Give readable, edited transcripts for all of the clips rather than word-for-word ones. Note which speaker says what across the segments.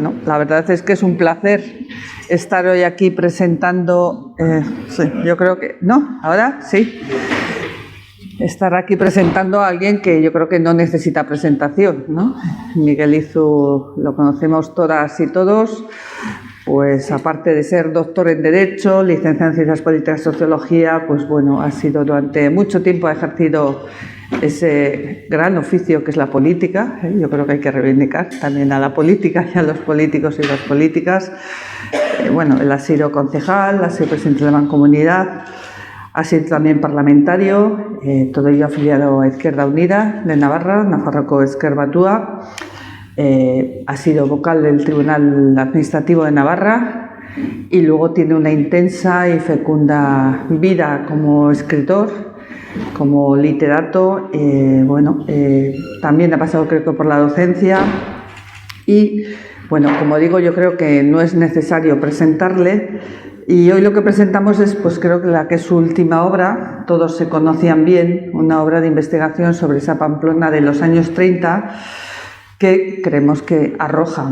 Speaker 1: bueno, la verdad es que es un placer estar hoy aquí presentando, sí, yo creo que, ¿no? ¿Ahora? Sí. Estar aquí presentando a alguien que yo creo que no necesita presentación, ¿no? Miguel Izu lo conocemos todas y todos, pues aparte de ser doctor en Derecho, licenciado en Ciencias Políticas y Sociología, pues bueno, ha sido durante mucho tiempo, ha ejercido ese gran oficio que es la política. Yo creo que hay que reivindicar también a la política y a los políticos y las políticas. Bueno, él ha sido concejal, ha sido presidente de la Mancomunidad, ha sido también parlamentario, todo ello afiliado a Izquierda Unida de Navarra, Nafarroako Ezker Batua. Ha sido vocal del Tribunal Administrativo de Navarra y luego tiene una intensa y fecunda vida como escritor, como literato. También ha pasado, creo que, por la docencia y, bueno, como digo, yo creo que no es necesario presentarle. Y hoy lo que presentamos es, pues creo que la que es su última obra, Todos se conocían bien, una obra de investigación sobre esa Pamplona de los años 30, que creemos que arrojará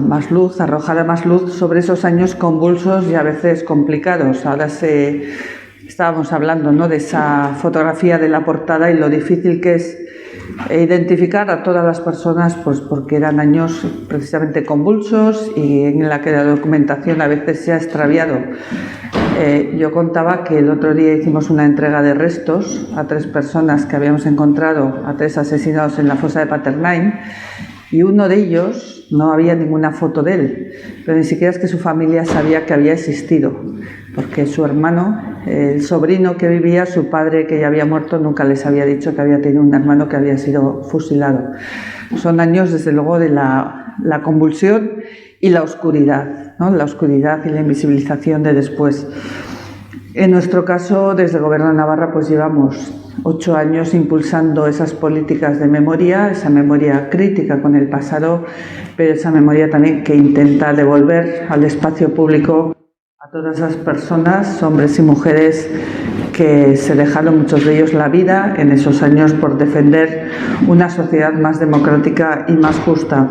Speaker 1: más luz sobre esos años convulsos y a veces complicados. Ahora estábamos hablando, ¿no?, de esa fotografía de la portada y lo difícil que es identificar a todas las personas, pues porque eran años precisamente convulsos y en la que la documentación a veces se ha extraviado. Yo contaba que el otro día hicimos una entrega de restos a 3 personas que habíamos encontrado, a 3 asesinados en la fosa de Paternain, y uno de ellos no había ninguna foto de él, pero ni siquiera es que su familia sabía que había existido, porque su hermano, el sobrino que vivía, su padre que ya había muerto, nunca les había dicho que había tenido un hermano que había sido fusilado. Son años, desde luego, de la convulsión y la oscuridad, ¿no? La oscuridad y la invisibilización de después. En nuestro caso, desde el Gobierno de Navarra, pues llevamos 8 años impulsando esas políticas de memoria, esa memoria crítica con el pasado, pero esa memoria también que intenta devolver al espacio público a todas esas personas, hombres y mujeres, que se dejaron, muchos de ellos, la vida en esos años por defender una sociedad más democrática y más justa.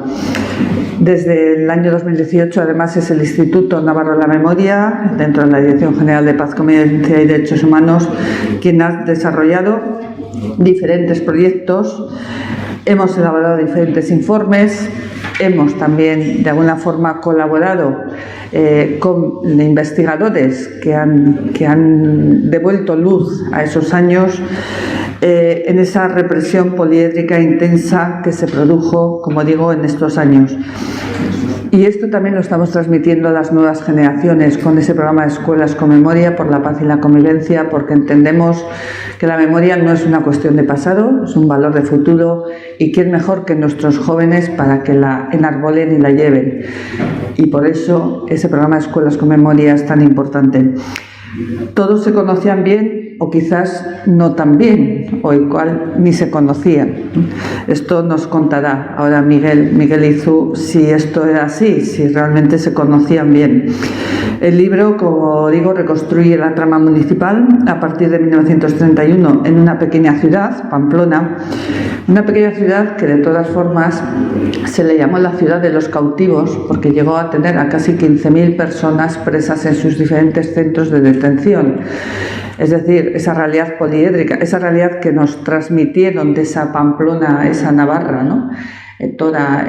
Speaker 1: Desde el año 2018, además, es el Instituto Navarro de la Memoria, dentro de la Dirección General de Paz, Convivencia y Derechos Humanos, quien ha desarrollado diferentes proyectos. Hemos elaborado diferentes informes, hemos también, de alguna forma, colaborado con investigadores que han devuelto luz a esos años, en esa represión poliédrica intensa que se produjo, como digo, en estos años. Y esto también lo estamos transmitiendo a las nuevas generaciones con ese programa de Escuelas con Memoria por la Paz y la Convivencia, porque entendemos que la memoria no es una cuestión de pasado, es un valor de futuro, y quién mejor que nuestros jóvenes para que la enarbolen y la lleven. Y por eso ese programa de Escuelas con Memoria es tan importante. Todos se conocían bien, o quizás no tan bien, o igual ni se conocían. Esto nos contará ahora Miguel Izu, si esto era así, si realmente se conocían bien. El libro, como digo, reconstruye la trama municipal a partir de 1931 en una pequeña ciudad, Pamplona, una pequeña ciudad que de todas formas se le llamó la ciudad de los cautivos porque llegó a tener a casi 15.000 personas presas en sus diferentes centros de detención. Es decir, esa realidad poliédrica, esa realidad que nos transmitieron de esa Pamplona, esa Navarra, ¿no?, toda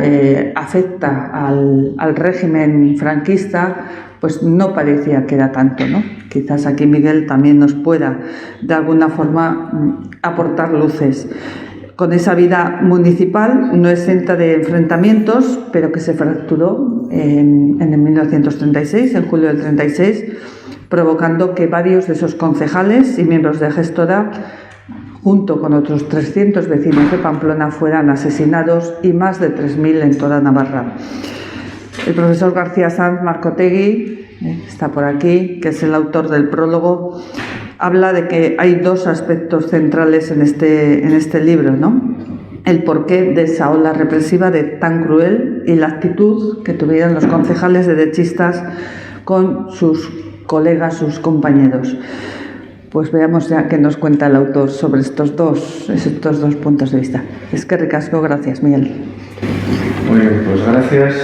Speaker 1: afecta al régimen franquista, pues no parecía que era tanto, ¿no? Quizás aquí Miguel también nos pueda, de alguna forma, aportar luces. Con esa vida municipal no exenta de enfrentamientos, pero que se fracturó en el 1936, en julio del 36, provocando que varios de esos concejales y miembros de gestora, junto con otros 300 vecinos de Pamplona, fueran asesinados y más de 3.000 en toda Navarra. El profesor García Sanz Marcotegui, está por aquí, que es el autor del prólogo, habla de que hay 2 aspectos centrales en este libro, ¿no? El porqué de esa ola represiva tan cruel y la actitud que tuvieron los concejales derechistas con sus colegas, sus compañeros. Pues veamos ya qué nos cuenta el autor sobre estos dos puntos de vista. Eskerrik asko, gracias, Miguel.
Speaker 2: Muy bien, pues gracias.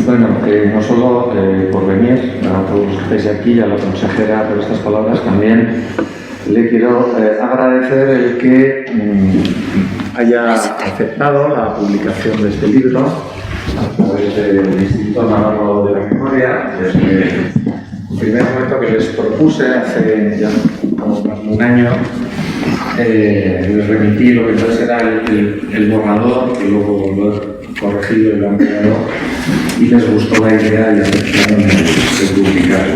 Speaker 2: Bueno, no solo por venir, a todos los que estáis aquí, y a la consejera por estas palabras, también le quiero agradecer el que haya aceptado la publicación de este libro a través del Instituto Navarro de la Memoria. Desde el primer momento que les propuse, hace ya como un año, les remití lo que entonces era el borrador, que luego lo he corregido y lo he ampliado, y les gustó la idea y aceptaron el publicarlo.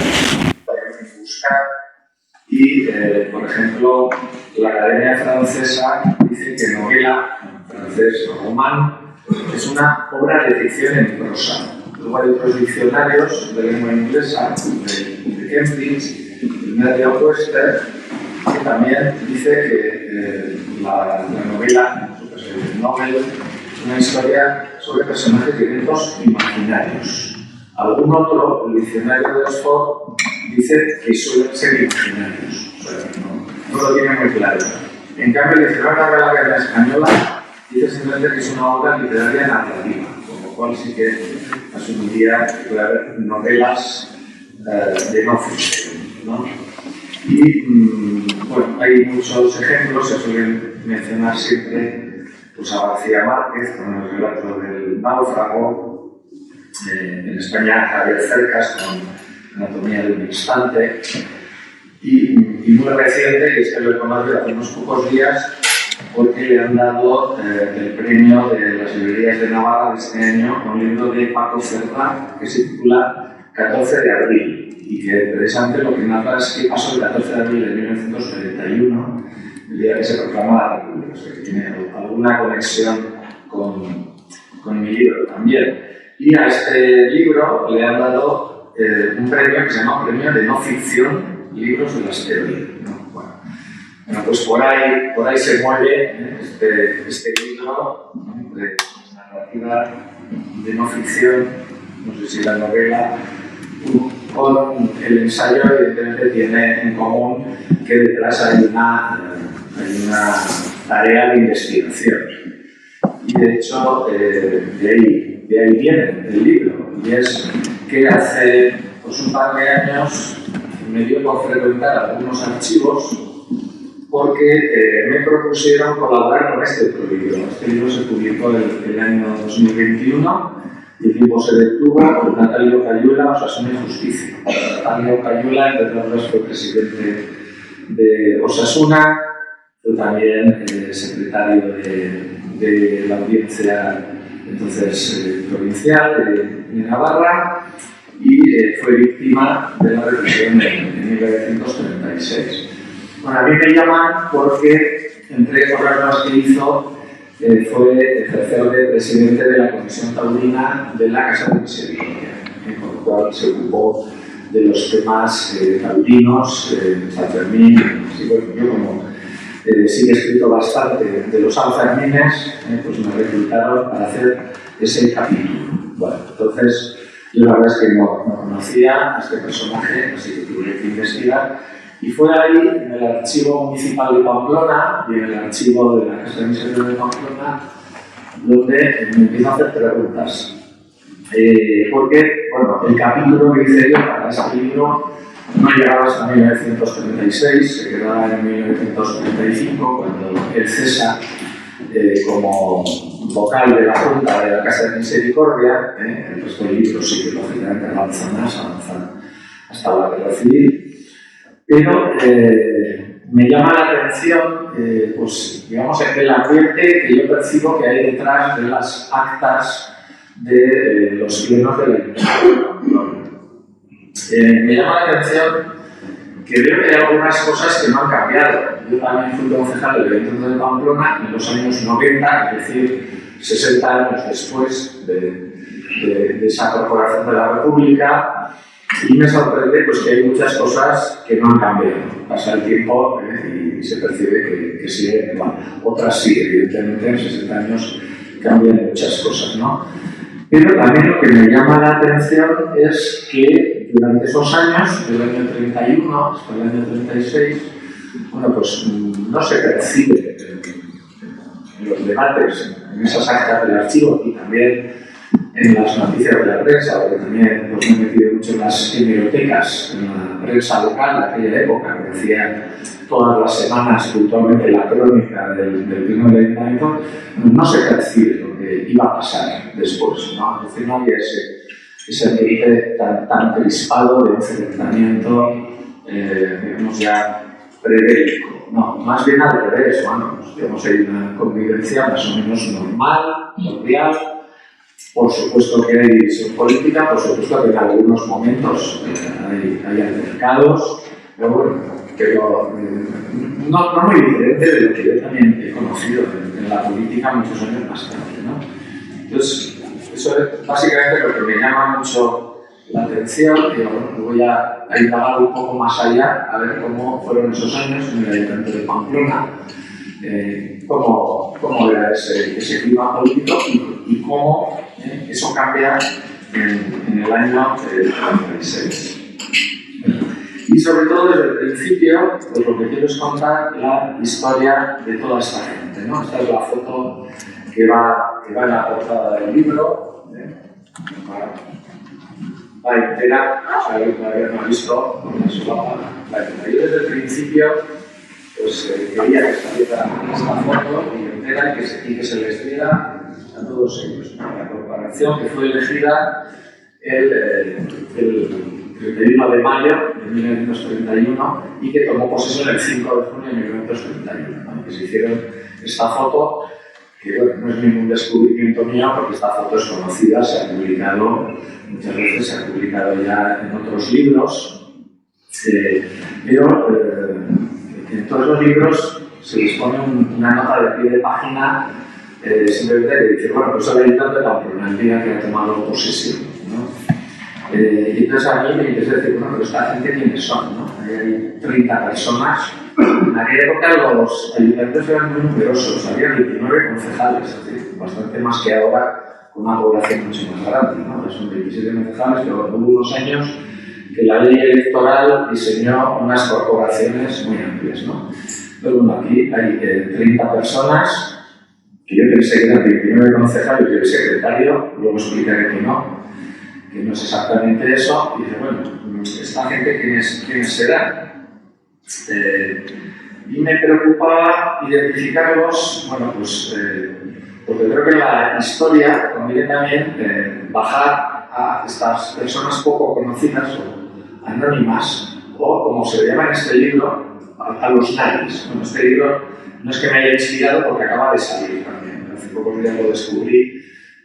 Speaker 2: Y, por ejemplo, la Academia Francesa dice que novela, en francés roman, es una obra de ficción en prosa. Luego hay otros diccionarios de lengua inglesa, de Cambridge, el Merriam-Webster, que también dice que la novela, el novel, es una historia sobre personajes y eventos imaginarios. Algún otro, el diccionario de Oxford, dice que suelen ser imaginarios. O sea, no lo tiene muy claro. En cambio, el diccionario de la Academia Española dice simplemente que es una obra literaria narrativa, con lo cual sí que asumiría que puede haber novelas de no ficción, ¿no? Y, bueno, hay muchos ejemplos, se suelen mencionar siempre pues, a García Márquez con el relato del náufrago, en España Javier Cercas con Anatomía de un instante, y muy reciente, que es que lo he conocido hace unos pocos días, porque le han dado el premio de las librerías de Navarra de este año con un libro de Paco Cerda que se titula 14 de abril, y que precisamente lo que narra es qué pasó el 14 de abril de 1931, el día que se proclamó la República. O sea, que tiene alguna conexión con mi libro también. Y a este libro le han dado un premio que se llama Premio de No Ficción, Libros de las Teorías, ¿no? Bueno, pues por ahí se mueve este libro, ¿no? De narrativa de no ficción, no sé si la novela, con el ensayo, evidentemente tiene en común que detrás hay una tarea de investigación. Y de hecho, de ahí viene el libro, y es que hace pues, un par de años me dio por frecuentar algunos archivos porque me propusieron colaborar con este otro libro. Este libro se publicó el año 2021 y el tiempo se detuvo por Natalio Cayula, Osasuna y Justicia. Natalio Cayula, entre otras, fue presidente de Osasuna, fue también secretario de la audiencia entonces provincial de Navarra, y fue víctima de la represión en 1936. Bueno, a mí me llaman porque, entre otras cosas que hizo, fue ejercer de presidente de la Comisión Taurina de la Casa de Misericordia, con lo cual se ocupó de los temas taurinos, San Fermín. Así, bueno, yo como sí que he escrito bastante de los Sanfermines, pues me reclutaron para hacer ese capítulo. Bueno, entonces yo la verdad es que no conocía a este personaje, así que tuve que investigar. Y fue ahí, en el archivo municipal de Pamplona y en el archivo de la Casa de Misericordia de Pamplona, donde me empiezo a hacer preguntas. Porque, bueno, el capítulo que hice yo para este libro no llegaba hasta 1936, se quedaba en 1935, cuando él cesa como vocal de la Junta de la Casa de Misericordia. El resto del libro sí que lógicamente avanza más, avanza hasta la Guerra Civil. Pero me llama la atención, pues, digamos, el ambiente que yo percibo que hay detrás de las actas de los plenos de la investigación. Me llama la atención que veo que hay algunas cosas que no han cambiado. Yo también fui concejal del Ayuntamiento de Pamplona en los años 90, es decir, 60 años después de esa corporación de la República. Y me sorprende pues, que hay muchas cosas que no han cambiado. Pasa el tiempo y se percibe que sí, bueno, otras sí, evidentemente en 60 años cambian muchas cosas, ¿no? Pero también lo que me llama la atención es que durante esos años, del año 31 hasta el año 36, bueno, pues no se percibe en los debates, en esas actas del archivo y también en las noticias de la prensa, porque también pues, me he metido mucho en las hemerotecas, en la prensa local de aquella época, que hacía todas las semanas puntualmente la crónica del pleno del ayuntamiento, no se puede decir lo que iba a pasar después, ¿no? Es decir, no había ese ambiente tan crispado de un enfrentamiento, digamos ya prebélico. No, más bien al revés, bueno, pues, digamos, hay una convivencia más o menos normal, cordial. Por supuesto que hay división política, por supuesto que en algunos momentos hay altercados, pero bueno, no muy diferente de lo que yo también he conocido en la política muchos años más tarde, ¿no? Entonces, eso es básicamente lo que me llama mucho la atención, y bueno, voy a indagar un poco más allá, a ver cómo fueron esos años en el Ayuntamiento de Pamplona, cómo era ese clima político y cómo eso cambia en el año 36. Y sobre todo desde el principio, pues lo que quiero es contar la historia de toda esta gente, ¿no? Esta es la foto que va en la portada del libro, va entera, a ver, todavía no ha visto, va entera. Yo desde el principio pues quería que saliera esta foto y entera y que se les diera a todos ellos, ¿no? La corporación que fue elegida el 31 de mayo de 1931 y que tomó posesión el 5 de junio de 1931, ¿no? Que se hicieron esta foto, que bueno, no es ningún descubrimiento mío porque esta foto es conocida, se ha publicado muchas veces, se ha publicado ya en otros libros, pero en todos los libros se les pone una nota de pie de página simplemente que dice, bueno, pues el ayuntamiento de Pamplona, el día que ha tomado posesión, ¿no? Y entonces a mí me interesa decir, bueno, pero esta gente ¿quiénes son? ¿No? Hay 30 personas. En aquella época los ayuntamientos eran muy numerosos, había 29 concejales, es decir, bastante más que ahora, con una población mucho más grande, ¿no? Son 27 concejales, pero hubo unos años que la ley electoral diseñó unas corporaciones muy amplias, ¿no? Pero bueno, aquí hay 30 personas, que yo pensé que eran 29 concejales y el secretario, luego explicaré que no es exactamente eso, y dice, bueno, esta gente, ¿quiénes serán? Y me preocupaba identificarlos, bueno, pues, porque creo que la historia conviene también bajar a estas personas poco conocidas o anónimas, o como se llama en este libro, a los nadies. Bueno, este libro no es que me haya inspirado porque acaba de salir también, hace pocos días lo descubrí.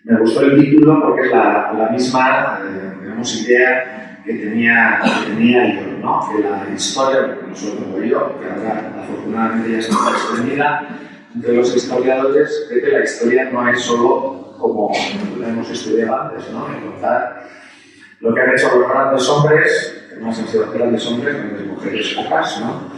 Speaker 2: Me gustó el título porque es la misma digamos, idea que tenía yo, ¿no? Que la historia, que no solo tengo yo, que ahora afortunadamente ya está extendida entre los historiadores, de que la historia no es solo como la hemos estudiado antes, ¿no? De contar lo que han hecho los grandes hombres, que no han sido grandes hombres, grandes mujeres pocas, ¿no?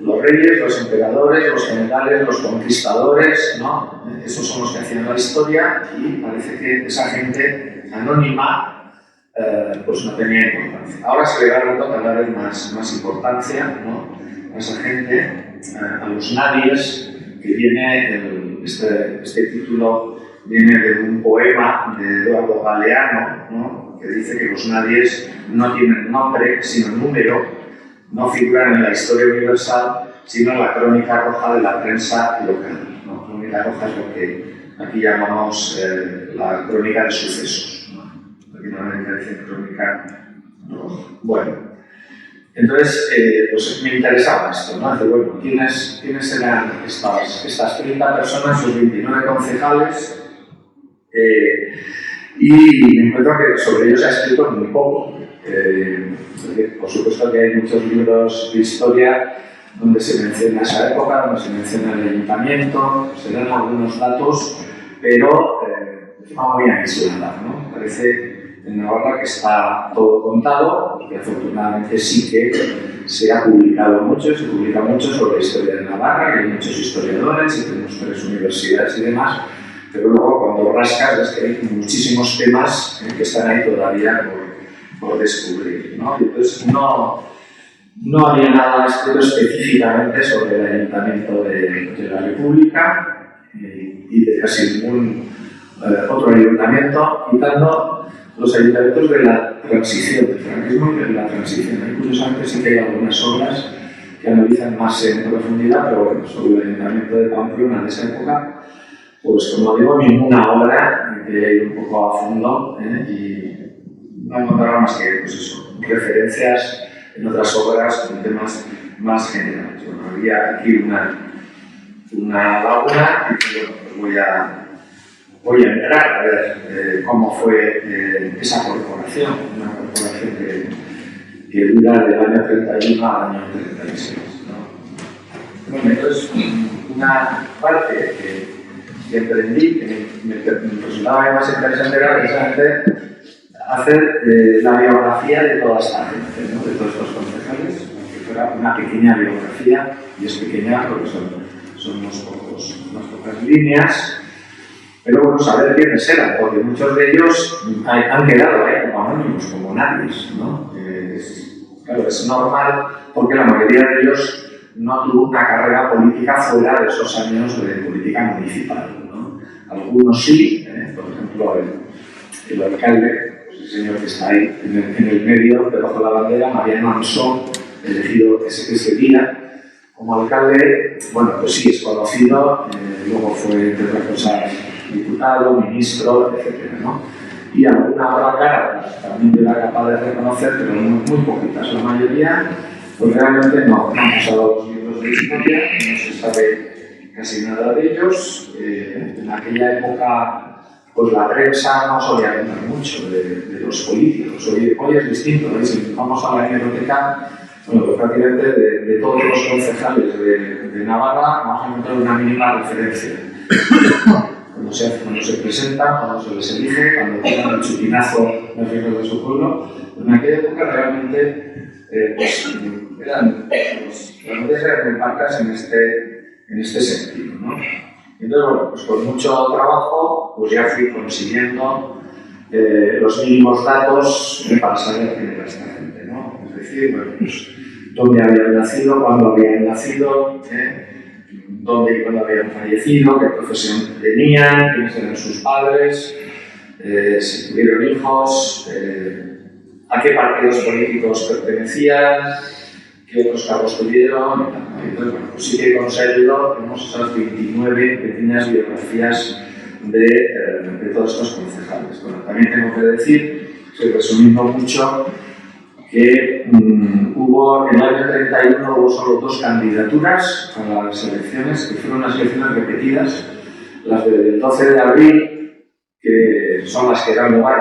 Speaker 2: Los reyes, los emperadores, los generales, los conquistadores, ¿no? Esos son los que hacían la historia y parece que esa gente anónima pues no tenía importancia. Ahora se le da dando cada vez más importancia, ¿no? A esa gente, a los nadies, que viene, este título viene de un poema de Eduardo Galeano, ¿no? Que dice que los nadies no tienen nombre, sino número, no figuran en la historia universal, sino en la crónica roja de la prensa local, ¿no? Crónica roja es lo que aquí llamamos la crónica de sucesos, ¿no? Latinoamérica dice crónica roja. Bueno, entonces pues me interesaba esto, ¿no? Decir, bueno, ¿quiénes eran estas 30 personas, sus 29 concejales? Y me encuentro que sobre ellos se ha escrito muy poco. Por supuesto que hay muchos libros de historia donde se menciona esa época, donde se menciona el ayuntamiento, se dan algunos datos, pero de forma muy aislada, ¿no? Parece en Navarra que está todo contado, y afortunadamente sí que se ha publicado mucho, se publica mucho sobre la historia de Navarra, que hay muchos historiadores y tenemos 3 universidades y demás, pero luego cuando rascas ves que hay muchísimos temas que están ahí todavía por descubrir, ¿no? Y entonces no había nada escrito específicamente sobre el Ayuntamiento de la República y de casi otro ayuntamiento, quitando los ayuntamientos de la transición, del franquismo y de la transición. Ahí, curiosamente, sí que hay algunas obras que analizan más en profundidad, pero bueno, sobre el ayuntamiento de Pamplona de esa época, pues como digo, ninguna obra que haya ido un poco a fondo y no encontraba más que pues eso, referencias en otras obras con temas más generales. Bueno, había aquí una laguna y bueno, pues voy a entrar a ver cómo fue esa corporación, una corporación que dura del año 31 al año 36. ¿No? Bueno, entonces, una parte que emprendí, que me resultaba más interesante, era precisamente hacer la biografía de toda esta gente, ¿no? De todos estos concejales, que fuera una pequeña biografía, y es pequeña porque son unas pocas líneas. Pero bueno, saber quiénes eran, porque muchos de ellos han quedado ahí como anónimos, como nadie, ¿no? Claro, es normal porque la mayoría de ellos no tuvo una carrera política fuera de esos años de política municipal, ¿no? Algunos sí, por ejemplo, el alcalde, pues el señor que está ahí en el medio, debajo de la bandera, Mariano Ansó, elegido ese día como alcalde, bueno, pues sí, es conocido, luego fue, entre otras cosas, diputado, ministro, etcétera, ¿no? Y alguna otra cara pues, también yo era capaz de reconocer, pero muy poquitas. La mayoría, pues realmente no han pasado los libros de historia, no se sabe casi nada de ellos. En aquella época, pues la prensa no solía hablar mucho de los políticos. Hoy es distinto, ¿no? Si vamos a la hemeroteca, bueno, pues prácticamente de todos los concejales de Navarra vamos a encontrar una mínima referencia. Cuando se presentan, cuando se les elige, cuando tienen el chupinazo de los hijos de su pueblo, en aquella época realmente pues, eran las noticias eran marcas en este sentido, ¿no? Entonces, bueno, pues con mucho trabajo pues ya fui consiguiendo los mínimos datos para saber quién era esta gente, ¿no? Es decir, bueno, pues dónde habían nacido, cuándo habían nacido, dónde y cuándo habían fallecido, qué profesión tenían, quiénes eran sus padres, si tuvieron hijos, a qué partidos políticos pertenecían, qué otros cargos tuvieron. Entonces, bueno, pues sí que he conseguido, tenemos esas 29 pequeñas biografías de todos estos concejales. Bueno, también tengo que decir, estoy resumiendo mucho, que hubo en el año 31 hubo solo 2 candidaturas a las elecciones, que fueron unas elecciones repetidas, las del 12 de abril, que son las que dan lugar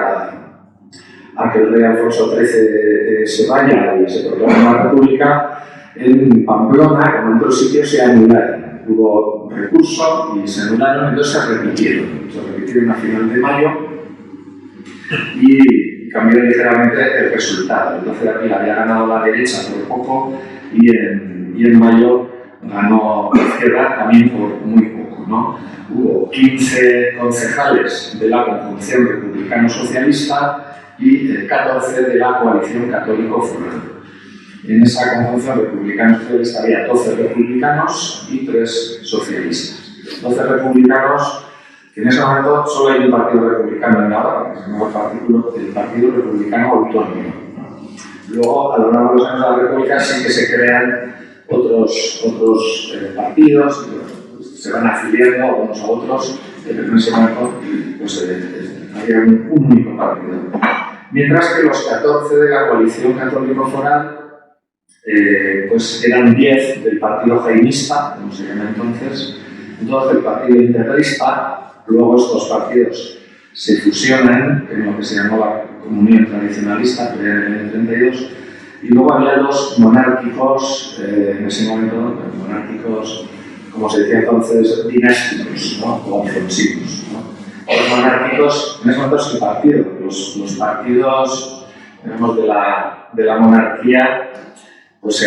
Speaker 2: a que el rey Alfonso XIII se vaya y se proclame la República. En Pamplona, como en otros sitios, se anularon. Hubo recurso y se anularon, entonces se repitieron a final de mayo y cambió ligeramente el resultado. El 12 de abril había ganado la derecha por poco y en mayo ganó la izquierda también por muy poco, ¿no? Hubo 15 concejales de la conjunción republicano-socialista y 14 de la coalición católico-foral. En esa conjunción republicano-socialista había 12 republicanos y 3 socialistas. 12 republicanos, que en ese momento solo hay un partido republicano en Navarra, que se llama el Partido Republicano Autónomo. Luego, a lo largo de los años de la República, sí que se crean otros partidos, se van afiliando unos a otros, pero en ese momento pues, había un único partido. Mientras que los 14 de la coalición católico-foral pues eran 10 del partido jaimista, como se llama entonces, 2 del partido integrista. Luego estos partidos se fusionan en lo que se llamó la Comunión Tradicionalista, que era en el 32, y luego había 2 monárquicos, en ese momento, monárquicos, como se decía entonces, dinásticos, ¿no? O ofensivos, ¿no? Los monárquicos, en ese momento es el partido, los partidos, digamos, de la monarquía, pues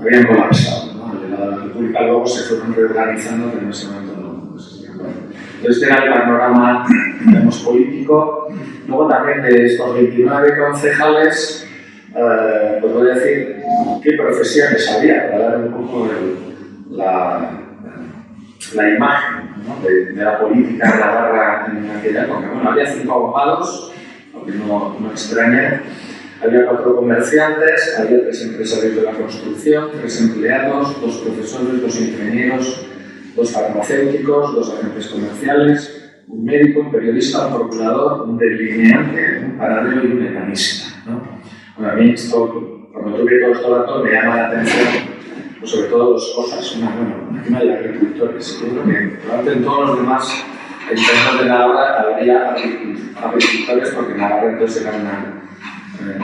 Speaker 2: habían colapsado, ¿no? De la República luego se fueron reorganizando, pero en ese momento no. Pues, bueno. Entonces, este era el panorama, digamos, político. Luego también de estos 29 concejales, pues voy a decir qué profesiones había, para dar un poco la imagen, ¿no? de la política de Navarra en aquella época. Bueno, había 5 abogados, lo que no extraña. Había 4 comerciantes, había 3 empresarios de la construcción, 3 empleados, 2 profesores, 2 ingenieros, 2 farmacéuticos, 2 agentes comerciales, un médico, un periodista, un procurador, un delineante, un panadero y un ebanista, ¿no? Bueno, a mí esto, cuando tuve todos estos datos, me llama la atención, pues sobre todo 2 cosas. Bueno, aquí no hay agricultores. Yo creo que probablemente en todos los demás entornos de Navarra habría agricultores, porque Navarra entonces era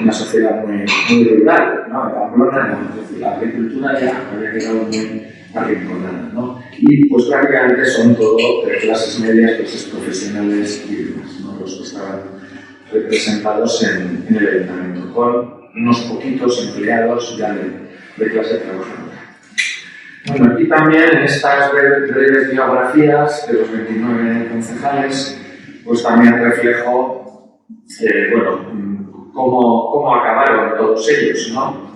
Speaker 2: una sociedad muy rural, ¿no? En Pamplona, la agricultura ya había quedado muy arrinconada, ¿no? Y pues prácticamente son todo clases medias, clases profesionales y demás, ¿no? Los que estaban representados en el ayuntamiento, con unos poquitos empleados ya de clase trabajadora. Bueno, aquí también en estas breves biografías de los 29 concejales, pues también reflejo, cómo acabaron todos ellos, ¿no?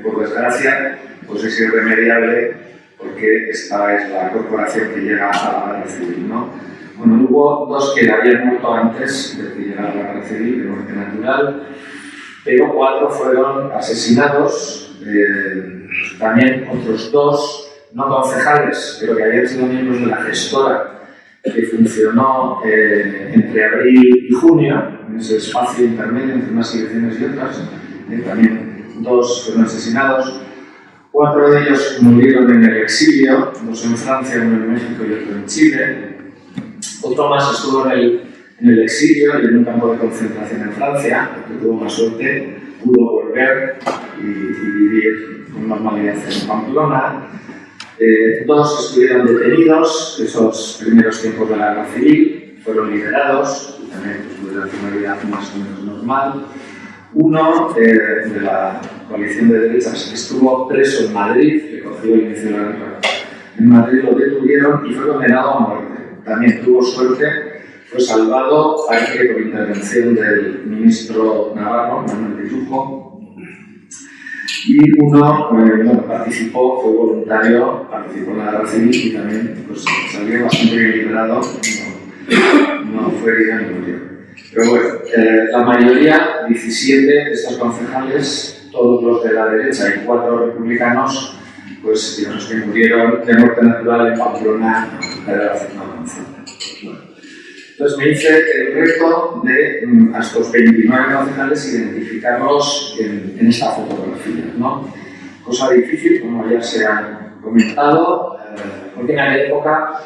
Speaker 2: Por desgracia, pues es irremediable, porque esta es la corporación que llega a la guerra civil, ¿no? Bueno, hubo 2 que habían muerto antes de que llegara la guerra civil, de muerte natural, pero 4 fueron asesinados. También otros 2, no concejales, pero que habían sido miembros de la gestora que funcionó entre abril y junio, en ese espacio intermedio entre unas elecciones y otras. También 2 fueron asesinados. 4 de ellos murieron en el exilio, 2 en Francia, 1 en México y otro en Chile. Otro más estuvo en el exilio y en un campo de concentración en Francia, porque tuvo más suerte, pudo volver y vivir con normalidad en Pamplona. 2 estuvieron detenidos esos primeros tiempos de la guerra civil, fueron liberados y también tuvieron una vida más o menos normal. 1 de la coalición de derechas estuvo preso en Madrid, que cogió el inicio de la guerra. En Madrid lo detuvieron y fue condenado a muerte. También tuvo suerte, fue salvado, parece que por intervención del ministro Navarro, Manuel de Lujo. Y 1 participó, fue voluntario, participó en la guerra civil y también pues, salió bastante bien liberado, no fue herido ni murió. Pero bueno, la mayoría, 17 de estos concejales, todos los de la derecha y 4 republicanos, pues digamos que murieron de muerte natural en Pamplona, Entonces me hice el reto de a estos 29 concejales identificarlos en esta fotografía, ¿no? Cosa difícil, como ya se ha comentado, porque en aquella época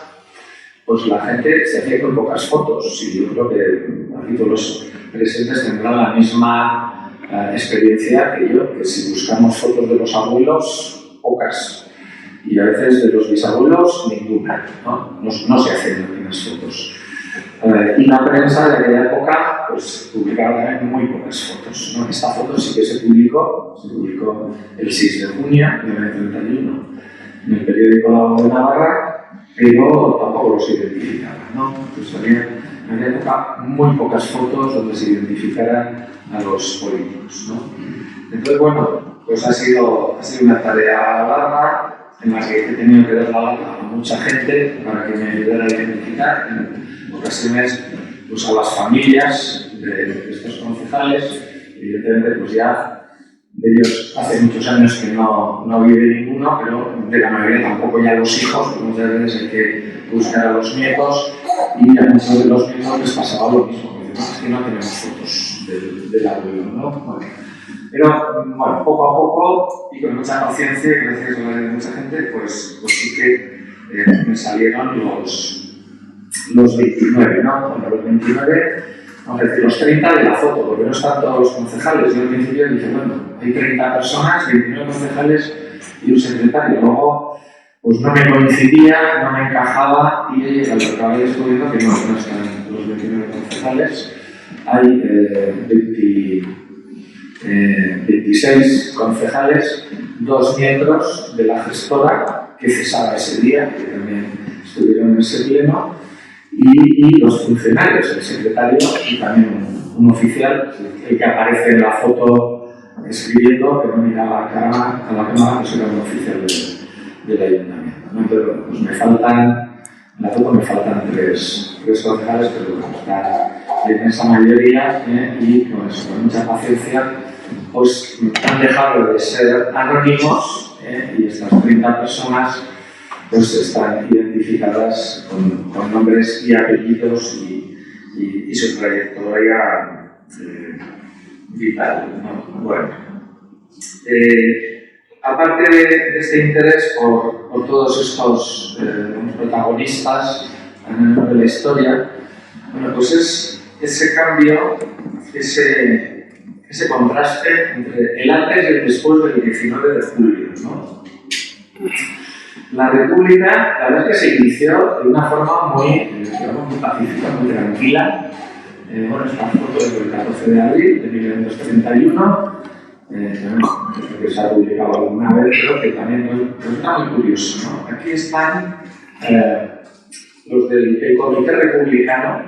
Speaker 2: pues la gente se hacía con pocas fotos y yo creo que aquí todos los presentes tendrán la misma experiencia que yo, que si buscamos fotos de los abuelos, pocas, y a veces de los bisabuelos, ninguna, ¿no? No se hacen apenas fotos. Y la prensa de aquella época pues, publicaba también muy pocas fotos, ¿no? Esta foto sí que se publicó el 6 de junio de 1931 en el periódico La Voz de Navarra, pero tampoco los identificaba, ¿no? Entonces había en aquella época muy pocas fotos donde se identificaran a los políticos, ¿no? Entonces, bueno, pues ha sido una tarea larga en la que he tenido que dar la lata a mucha gente para que me ayudara a identificar, en ocasiones pues a las familias de estos concejales. Evidentemente, pues ya de ellos hace muchos años que no vive ninguno, pero de la mayoría tampoco ya los hijos, porque muchas veces hay que buscar a los nietos, y a muchos de los nietos les pasaba lo mismo, que es que no tenemos fotos del abuelo, ¿no? Bueno, pero bueno, poco a poco y con mucha paciencia, y gracias a la de mucha gente, pues sí que me salieron los 29, ¿no? Bueno, los 29, vamos a decir, los 30 de la foto, porque no están todos los concejales. Yo al principio dije, bueno, hay 30 personas, 29 concejales y un secretario. Luego, pues no me coincidía, no me encajaba y al acabé descubriendo que no están los 29 concejales. Hay 26 concejales, 2 miembros de la gestora que cesaba ese día, que también estuvieron en ese pleno, y los funcionarios, el secretario y también un oficial, el que aparece en la foto escribiendo, que no mira a la cámara, pues era un oficial del ayuntamiento, ¿no? Entonces, pues me faltan la foto me faltan tres concejales, pero bueno, está la inmensa mayoría y pues, con mucha paciencia pues han dejado de ser anónimos y estas 30 personas pues están identificadas con nombres y apellidos y su trayectoria vital, ¿no? Bueno, aparte de este interés por todos estos protagonistas a lo largo de la historia, bueno, pues es ese cambio, ese contraste entre el antes y el después del 19 de julio, ¿no? La República, la verdad es que se inició de una forma muy pacífica, muy tranquila. Bueno, esta foto es del 14 de abril de 1931, que se ha publicado alguna vez, pero que también está muy curioso, ¿no? Aquí están los del Comité Republicano,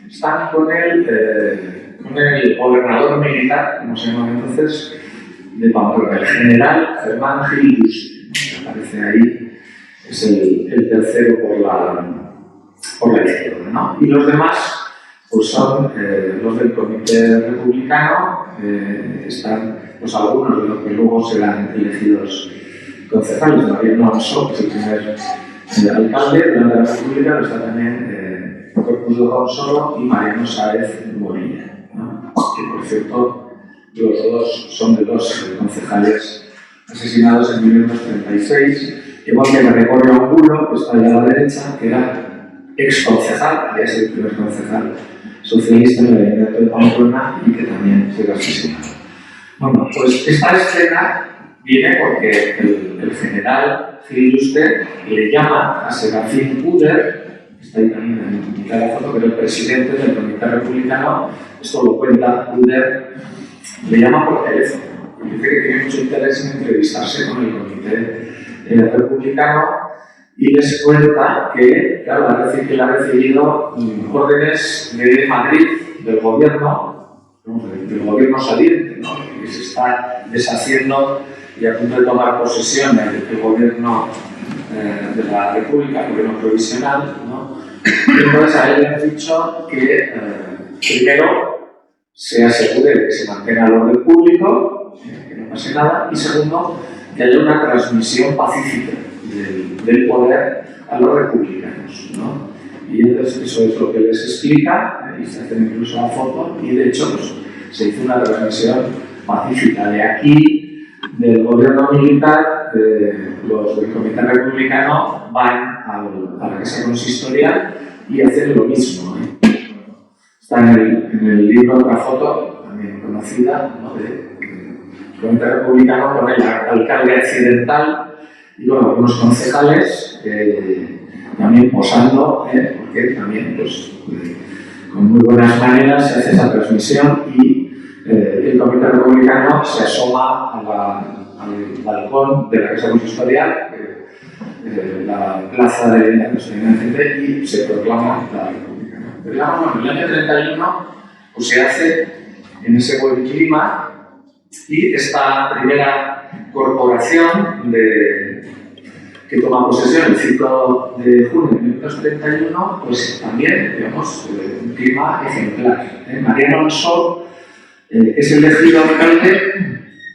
Speaker 2: están con el gobernador militar, como se llama entonces, de Pamplona, el general Germán Gil Yuste, que aparece ahí, es el tercero por la izquierda, ¿no? Y los demás pues son los del Comité Republicano, están pues, algunos de los que luego serán elegidos concejales. Mariano Alonso, que es el primer alcalde de la República, pero está también Corpus de Ronsoro y Mariano Sáez Morilla, ¿no? Que por cierto los dos son de los concejales asesinados en 1936, igual que Gregorio Angulo, que está allá a la derecha, que era ex concejal, que es el primer concejal socialista en el Ayuntamiento de Pamplona y que también se asesinado. Bueno, pues esta escena viene porque el general Gil Yuste le llama a Serafín Uder, que está ahí también en mitad de la foto, que era el presidente del Comité Republicano. Esto lo cuenta Uder, le llama por teléfono y dice que tiene mucho interés en entrevistarse con el Comité Republicano y les cuenta que, claro, ha recibido órdenes de Madrid, del gobierno saliente, ¿no? Que se está deshaciendo y a punto de tomar posesión del gobierno de la República, el gobierno provisional, ¿no? Y entonces a él le han dicho que primero se asegure de que se mantenga el orden público, que no pase nada, y segundo, que haya una transmisión pacífica del poder a los republicanos, ¿no? Y entonces eso es lo que les explica, y se hace incluso la foto, y de hecho pues, se hizo una transmisión pacífica de aquí, del gobierno militar, los del Comité Republicano van a la Casa Consistorial y hacen lo mismo, ¿eh? Está en el libro otra foto, también conocida, ¿no? del Comité Republicano con el alcalde accidental y con algunos concejales también posando, porque también pues, con muy buenas maneras se hace esa transmisión y el Comité Republicano se asoma al balcón de la Casa Consistorial, la plaza de gente, y se proclama la República, ¿no? Pero digamos, en el año 31 pues, se hace en ese buen clima y esta primera corporación que toma posesión el 5 de junio de 1931, pues también, digamos, un clima ejemplar. Mariano Alonso es elegido alcalde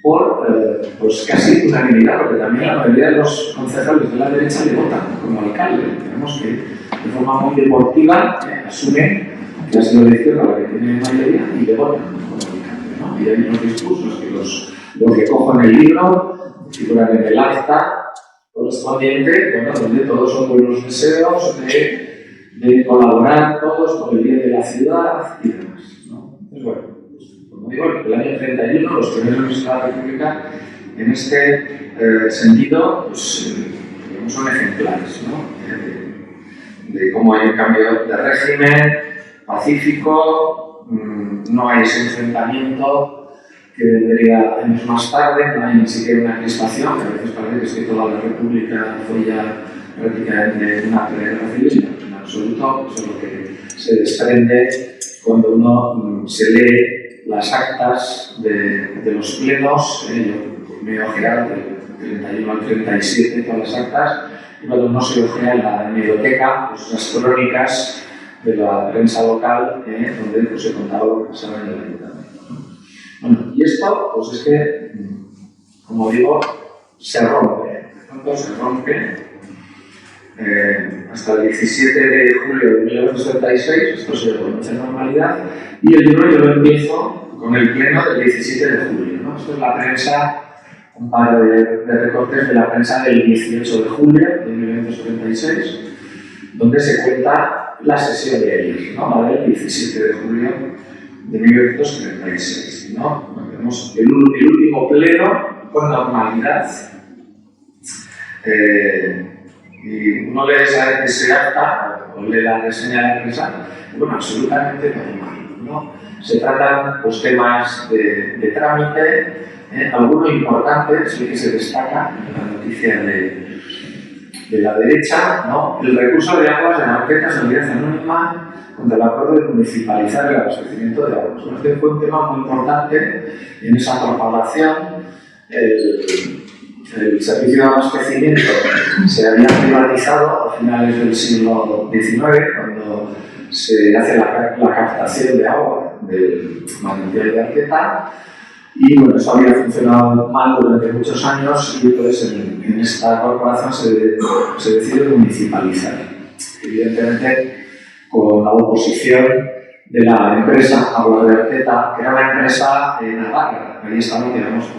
Speaker 2: por pues casi unanimidad, porque también la mayoría de los concejales de la derecha le votan como alcalde. Digamos que de forma muy deportiva asumen que ha sido la izquierda la que tiene mayoría y le votan como alcalde, ¿no? Y hay unos discursos que los recojo en el libro, figuran en el acta correspondiente, bueno, donde todos son buenos deseos de colaborar todos por el bien de la ciudad y demás, ¿no? Entonces, bueno, pues, como digo, en el año 31 los primeros ministros de la República en este sentido pues, son ejemplares, ¿no? De cómo hay un cambio de régimen pacífico, no hay ese enfrentamiento que vendría años más tarde, no hay ni siquiera una crispación, que a veces parece que toda la República fue ya prácticamente una guerra civil, en absoluto. Eso es lo que se desprende cuando uno se lee las actas de los plenos. Yo me he ojeado del 31 al 37 todas las actas, y cuando uno se ojea en la hemeroteca, pues las crónicas de la prensa local, donde pues, se contaba lo que pasaba en el ayuntamiento. Bueno, y esto, pues es que, como digo, se rompe. De pronto se rompe hasta el 17 de julio de 1976, esto se reconoce en normalidad, y el libro yo lo empiezo con el pleno del 17 de julio, ¿no? Esto es la prensa, un par de recortes de la prensa del 18 de julio de 1976, donde se cuenta la sesión de ayer, ¿no? La del 17 de julio de 1936, ¿no? Tenemos el último pleno con normalidad. Y uno lee ese acta o lee la reseña de prensa, bueno, absolutamente normal, ¿no? Se tratan pues, temas de trámite, alguno importante es el que se destaca en la noticia de la derecha, ¿no? El recurso de aguas de Marqueta, Sociedad Anónima, contra el acuerdo de municipalizar el abastecimiento de aguas. Bueno, este fue un tema muy importante en esa propagación. El servicio de abastecimiento se había privatizado a finales del siglo XIX, cuando se hace la captación de agua del manantial de Arqueta, y bueno, eso había funcionado mal durante muchos años y entonces en esta corporación se decide municipalizar. Evidentemente, con la oposición de la empresa Aguas de Arqueta, que era una empresa navarra. Ahí estaban, digamos,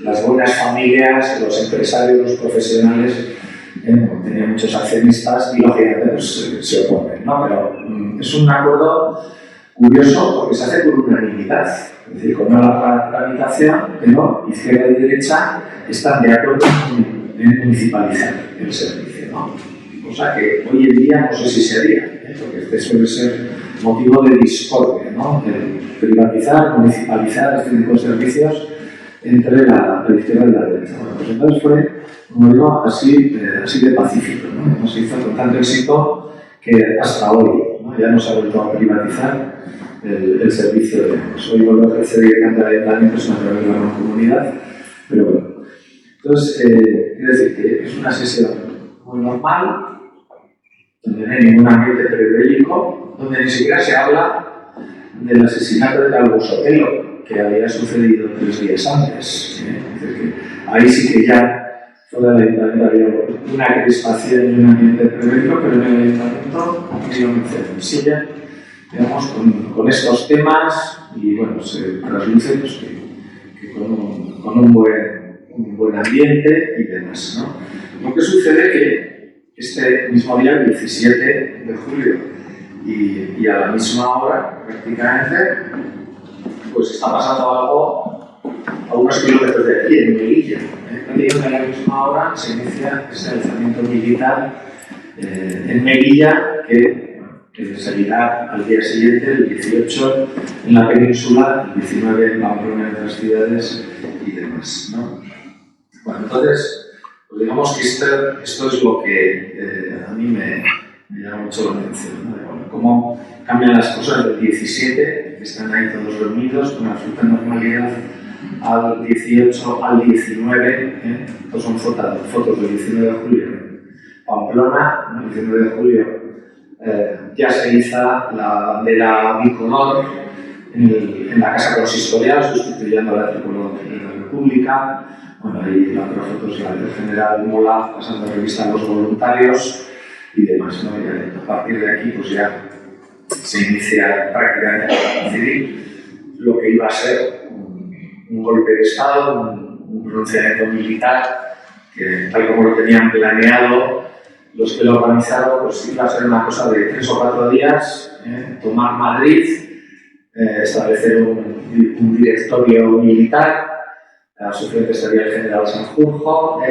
Speaker 2: las buenas familias, los empresarios, los profesionales, tenían muchos accionistas y lógicamente pues, se oponen, ¿no? Pero es un acuerdo curioso porque se hace por unanimidad, es decir, con una tramitación, pero izquierda y derecha están de acuerdo en municipalizar el servicio, ¿no? Cosa que hoy en día no sé si se haría, porque este suele ser motivo de discordia, ¿no? De privatizar, municipalizar este tipo de servicios entre la izquierda y la derecha. Bueno, pues entonces fue, como digo, así de pacífico, ¿no? Se hizo con tanto éxito que hasta hoy, ¿no? Ya no se ha vuelto a privatizar el servicio de aguas. Hoy vuelve a ejercer directamente al ayuntamiento, es una través de la mancomunidad, pero bueno. Entonces, quiero decir que es una sesión muy normal, donde no hay ningún ambiente prebélico, donde ni siquiera se habla del asesinato de Calvo Sotelo, que había sucedido 3 días antes. Es decir, que ahí sí que ya fuera del ayuntamiento había una crispación y un ambiente prebélico, pero en el ayuntamiento se sigue, digamos, con estos temas y bueno, se trasluce pues, que con un buen ambiente y demás, ¿no? Lo que sucede que este mismo día, el 17 de julio, y a la misma hora, prácticamente, pues está pasando algo a unos kilómetros de aquí, en Melilla. Prácticamente a la misma hora se inicia ese alzamiento militar en Melilla, que seguirá al día siguiente, el 18 en la península, el 19 en Pamplona, en otras ciudades y demás, ¿no? Bueno, entonces, pues digamos que esto es lo que a mí me llama mucho la atención, ¿no? Bueno, cómo cambian las cosas del 17, que están ahí todos reunidos con absoluta normalidad, al 18, al 19, estos son fotos del 19 de julio en Pamplona, el 19 de julio ya se iza la bandera bicolor en la casa consistorial, sustituyendo a la tricolor de la República. Bueno, ahí la otra foto es la del general Mola pasando revista a los voluntarios y demás, ¿no? Y a partir de aquí pues ya se inicia prácticamente la guerra civil, lo que iba a ser un golpe de Estado, un pronunciamiento militar, que tal como lo tenían planeado los que lo organizaron, pues iba a ser una cosa de 3 o 4 días, tomar Madrid, establecer un directorio militar, a su frente estaría el general Sanjurjo,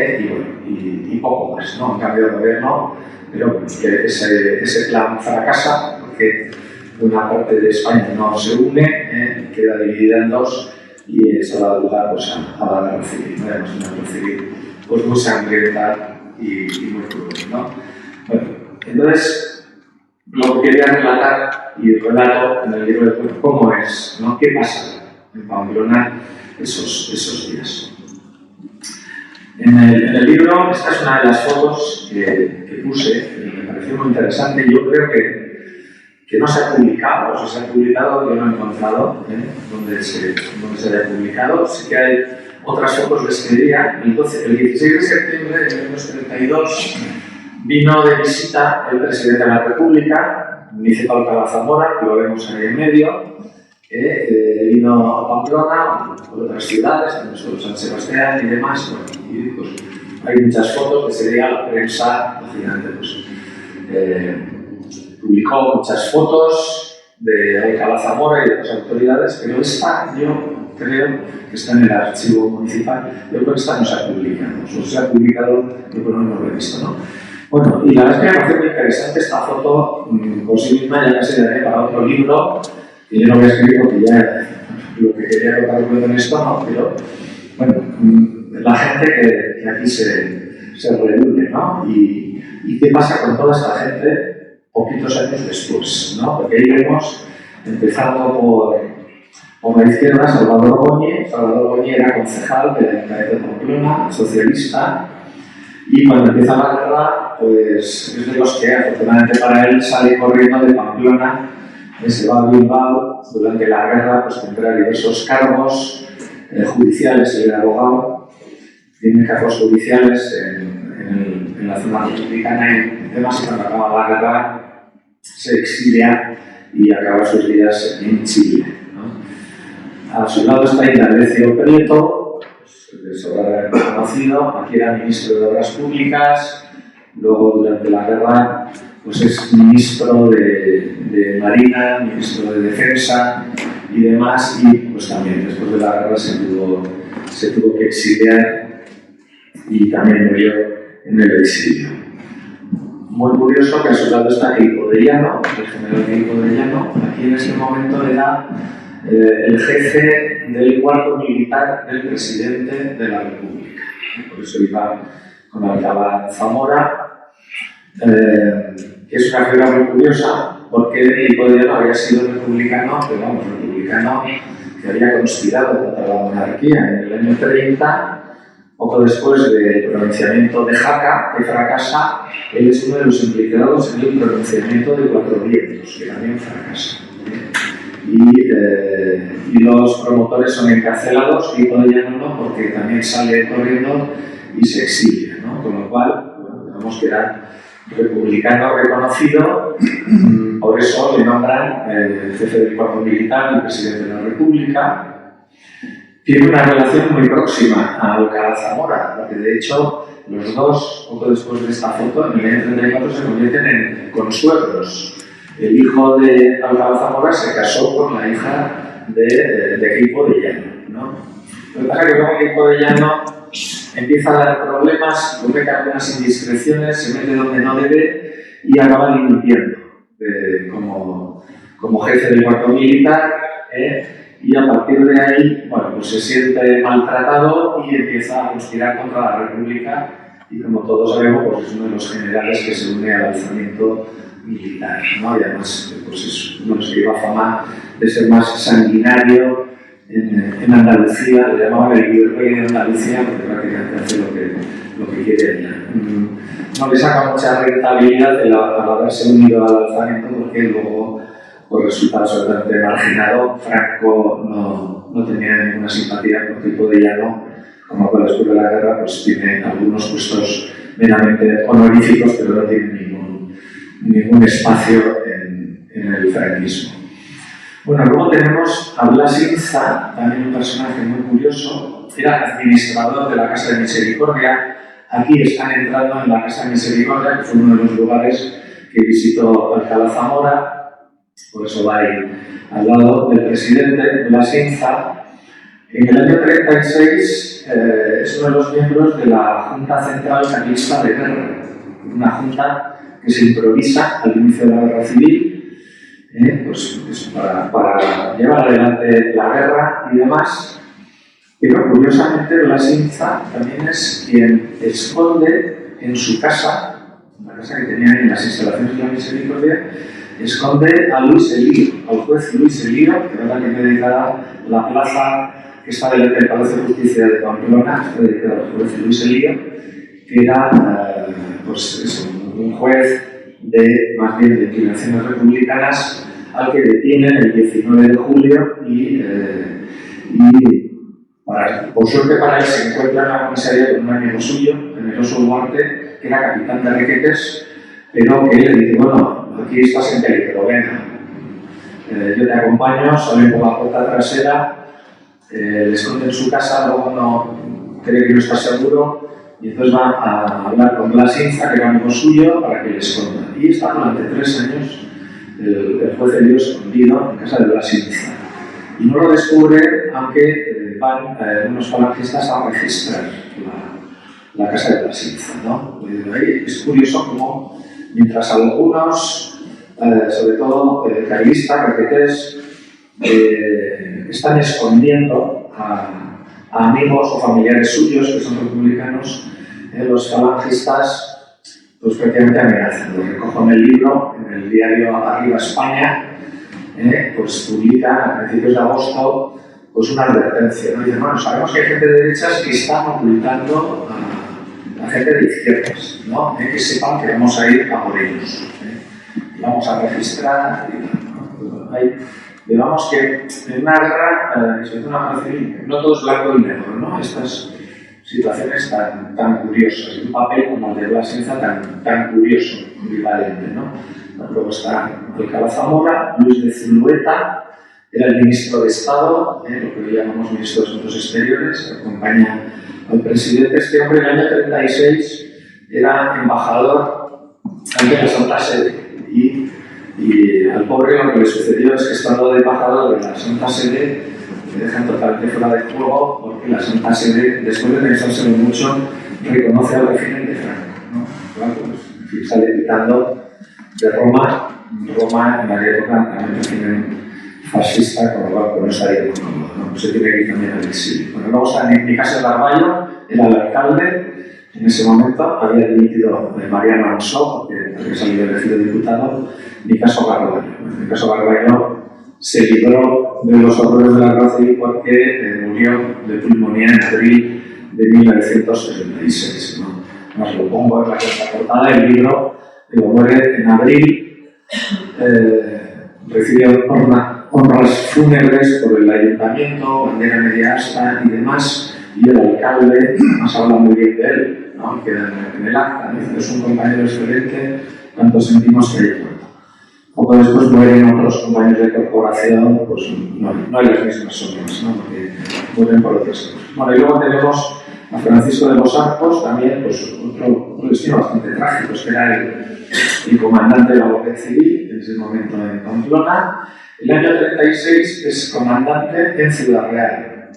Speaker 2: y poco más, ¿no? En cambio de gobierno, pero bueno, que ese plan fracasa, porque una parte de España no se une, queda dividida en dos, y eso da lugar pues, a la guerra civil, ¿no? Además, una guerra civil pues, muy sangrienta y muy cruel, ¿no? Bueno, entonces, lo que quería relatar, y relato en el libro de Puerto, cómo es, ¿no? ¿Qué pasa en Pamplona esos días? En el libro, esta es una de las fotos que puse, y me pareció muy interesante. Yo creo que no se ha publicado, o si se ha publicado, yo no he encontrado donde se haya publicado. Sí que hay otras fotos de este día. Entonces, el 16 de septiembre de 1932 vino de visita el presidente de la República, municipal Alcalá Zamora, que lo vemos ahí en medio. Vino a Pamplona, por otras ciudades, como San Sebastián y demás. Bueno, y pues, hay muchas fotos que ese día la prensa, lógicamente, pues, publicó muchas fotos de Alcalá Zamora y de otras autoridades, pero esta yo creo que está en el archivo municipal. Yo creo que esta no se ha publicado. O se ha publicado, yo creo que no lo he visto, ¿no? Bueno, y la verdad es que me parece muy interesante esta foto por sí misma, ya casi daré para otro libro, que yo no voy a escribir porque ya lo que quería contar en esto, ¿no? Pero, bueno, la gente que aquí se reúne, ¿no? Y qué pasa con toda esta gente poquitos años después, ¿no? Porque ahí vemos, empezando por la izquierda, Salvador Goñi. Salvador Goñi era concejal de la Ayuntamiento de Pamplona, socialista, y cuando empieza la guerra, pues es de los que, afortunadamente para él, sale corriendo de Pamplona, se va a Bilbao. Durante la guerra pues tendrá diversos cargos judiciales, él era abogado, tiene cargos judiciales en la zona republicana y demás, y cuando acaba la guerra se exilia y acaba sus días en Chile, ¿no? A su lado está Indalecio Prieto, de sobra conocido, aquí era ministro de Obras Públicas, luego durante la guerra pues es ministro de Marina, ministro de Defensa y demás, y pues también después de la guerra se tuvo que exiliar y también murió en el exilio. Muy curioso que a su lado está Queipo de Llano, el general Queipo de Llano. Aquí en este momento era el jefe del cuarto militar del presidente de la República. Por eso iba con Alcalá Zamora, que es una figura muy curiosa, porque Queipo de Llano había sido republicano, pero vamos, republicano que había conspirado contra la monarquía en el año 30, poco después del pronunciamiento de Jaca, que fracasa. Él es uno de los implicados en el pronunciamiento de Cuatro Vientos, que también fracasa. Y los promotores son encarcelados, Queipo de Llano no, porque también sale corriendo y se exilia, ¿no? Con lo cual, bueno, digamos que era republicano reconocido, por eso le nombran el jefe del cuerpo militar, el presidente de la República. Tiene una relación muy próxima a Alcalá Zamora, porque de hecho los dos, poco después de esta foto, en el año 34 se convierten en consuegros. El hijo de Alcalá Zamora se casó con la hija de Queipo de Llano, ¿no? Lo que pasa es que luego Queipo de Llano empieza a dar problemas, comete algunas indiscreciones, se mete donde no debe y acaba dimitiendo como jefe del cuarto militar, y a partir de ahí, bueno, pues se siente maltratado y empieza a conspirar contra la República, y como todos sabemos, pues es uno de los generales que se une al alzamiento militar, ¿no? Y además pues es uno de los que lleva fama de ser más sanguinario en Andalucía. Le llamaban el rey de Andalucía porque prácticamente hace lo que quiere ella. No le saca mucha rentabilidad al haberse unido al alzamiento, porque luego por resultar absolutamente marginado. Franco no tenía ninguna simpatía por Queipo de Llano, como cual después de la guerra pues tiene algunos puestos meramente honoríficos, pero no tiene ningún espacio en el franquismo. Bueno, luego tenemos a Blas Inza, también un personaje muy curioso. Era administrador de la Casa de Misericordia. Aquí están entrando en la Casa de Misericordia, que fue uno de los lugares que visitó Alcalá Zamora. Por eso va ahí al lado del presidente. Blas Inza, en el año 36, es uno de los miembros de la Junta Central Carlista de Guerra, una junta que se improvisa al inicio de la Guerra Civil, pues para llevar adelante la guerra y demás. Pero curiosamente Blas Inza también es quien esconde en su casa, la casa que tenía en las instalaciones de la Misericordia, esconde a Luis Elío, al juez Luis Elío, que era quien dedicaba la plaza que está delante del Palacio de Justicia de Pamplona, está dedicado al juez Luis Elío, que era pues eso, un juez más bien de inclinaciones republicanas, al que detienen el 19 de julio y por suerte para él se encuentra en la comisaría con un amigo suyo, Generoso Duarte, que era capitán de Requetes, pero que él le dice, bueno, aquí estás en peligro, venga, yo te acompaño, salen por la puerta trasera, le esconden en su casa, luego no cree que no está seguro, y entonces va a hablar con Blas Inza, que era amigo suyo, para que le esconda. Y está durante 3 años el juez Elío escondido en casa de Blas Inza. Y no lo descubre, aunque van unos falangistas a registrar la casa de Blas Inza, ¿no? Ahí es curioso cómo, mientras algunos, sobre todo carlistas, requetés, están escondiendo a amigos o familiares suyos que son republicanos, los falangistas pues prácticamente amenazan. Lo recojo en el libro, en el diario Arriba España, pues publican a principios de agosto pues una advertencia, ¿no? Dicen, bueno, sabemos que hay gente de derechas que están ocultando a gente de izquierdas, ¿no? Que sepan que vamos a ir a por ellos, vamos a registrar y tal, ¿no? Digamos que en una guerra, sobre todo una guerra civil, no todo es blanco y negro, ¿no? Estas situaciones tan curiosas, y un papel como el de Blas Inza tan curioso, ambivalente, ¿no? Luego está Alcalá Zamora, Luis de Zulueta, era el ministro de Estado, lo que hoy llamamos ministro de Asuntos Exteriores, que acompaña al presidente. Este hombre en el año 36 era embajador ante la Santa Sede y al pobre lo que le sucedió es que estando de embajador de la Santa Sede le dejan totalmente fuera de juego porque la Santa Sede, después de pensárselo mucho, reconoce al régimen de Franco, ¿no? Claro, pues, en fin, sale quitando de Roma en aquella época también un régimen fascista, con lo cual no estaría muy cómodo, ¿no? Pues se tiene que ir también al exilio. Bueno, luego está Nicasio Garballo, era el alcalde, en ese momento había dimitido Mariano Ansó, porque había salido elegido diputado, Nicasio Garballo. Nicasio Garballo se libró de los horrores de la guerra civil porque murió de pulmonía en abril de 1976, ¿no? Más lo pongo en la contraportada del libro. Muere en abril, recibe honras fúnebres por el ayuntamiento, bandera media asta y demás, y el alcalde nos habla muy bien de él, ¿no? Queda en el acta, ¿no? Es un compañero excelente, tanto sentimos que hay muerto. Poco después mueren otros compañeros de corporación, pues no hay las mismas honras, ¿no? Porque mueren por otras cosas. Bueno, y luego tenemos a Francisco de los Arcos, también pues, otro destino bastante trágico, que era el comandante de la Guardia Civil en ese momento en Pamplona. El año 36 es comandante en Ciudad Real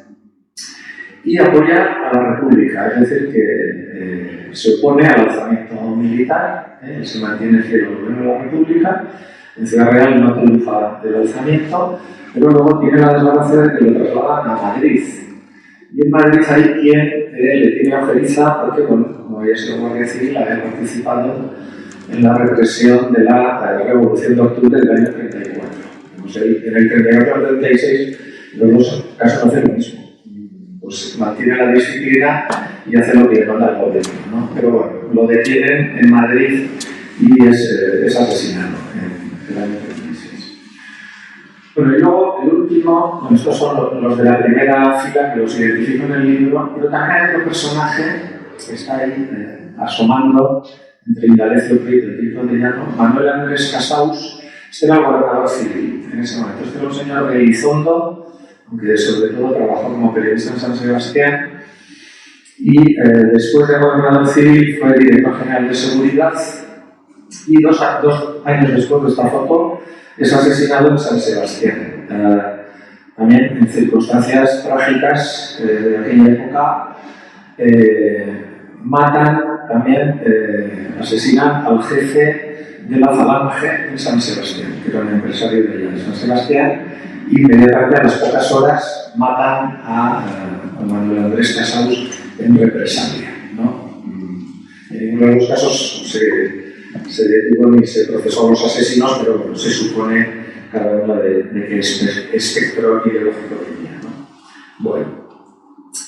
Speaker 2: y apoya a la República, es decir, que se opone al alzamiento militar, se mantiene fiel al gobierno de la República. En Ciudad Real no triunfa el alzamiento, pero luego tiene la desgracia de que lo trasladan a Madrid. Y en Madrid hay quien le tiene ojeriza porque, bueno, como había sido Guardia Civil, había participado en la represión de la Revolución de Octubre del año 34. Pues ahí, en el 34 al 36 los dos casos hacen lo mismo. Pues mantiene la disciplina y hace lo que le manda el gobierno, ¿no? Pero bueno, lo detienen en Madrid y es asesinado en el año 36. Bueno, y luego el último, bueno, estos son los de la primera fila que los identifico en el libro, pero también hay otro personaje que está ahí asomando entre Indalecio Prieto y Tito de Llano, Manuel Andrés Casaus. Este era el gobernador civil en ese momento. Este era un señor de Elizondo, aunque sobre todo trabajó como periodista en San Sebastián, y después de gobernador civil fue director general de seguridad, y dos años después de esta foto es asesinado en San Sebastián. También en circunstancias trágicas de aquella época, matan también, asesinan al jefe de la Falange en San Sebastián, que era un empresario de allá de San Sebastián, y inmediatamente a las pocas horas matan a Manuel Andrés Casaus en represalia, ¿no? En ninguno de los casos se detuvo ni se procesó a los asesinos, pero bueno, se supone cada uno de qué espectro ideológico tenía, ¿no? Bueno.